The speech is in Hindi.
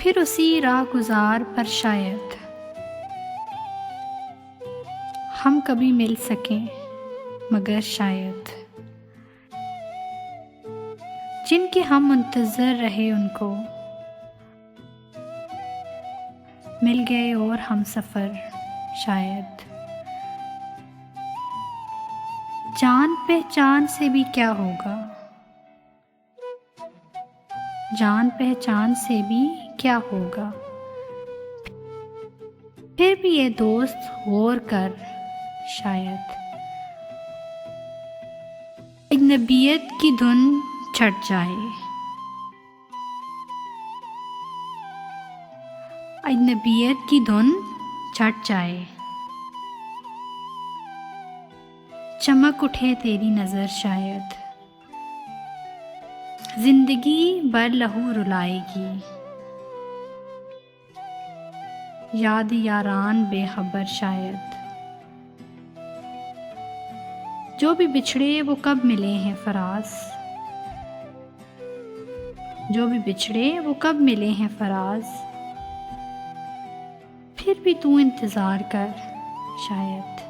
फिर उसी राह गुजार पर शायद हम कभी मिल सकें, मगर शायद जिनके हम मुंतज़र रहे उनको मिल गए और हम सफ़र शायद। जान पहचान से भी क्या होगा, जान पहचान से भी क्या होगा, फिर भी ये दोस्त गौर कर शायद। अजनबियत की धुन छट जाए, अजनबियत की धुन छट जाए, चमक उठे तेरी नज़र शायद। जिंदगी भर लहू रुलाएगी, याद यारान बेखबर शायद। जो भी बिछड़े वो कब मिले हैं फराज, जो भी बिछड़े वो कब मिले हैं फराज, फिर भी तू इंतज़ार कर शायद।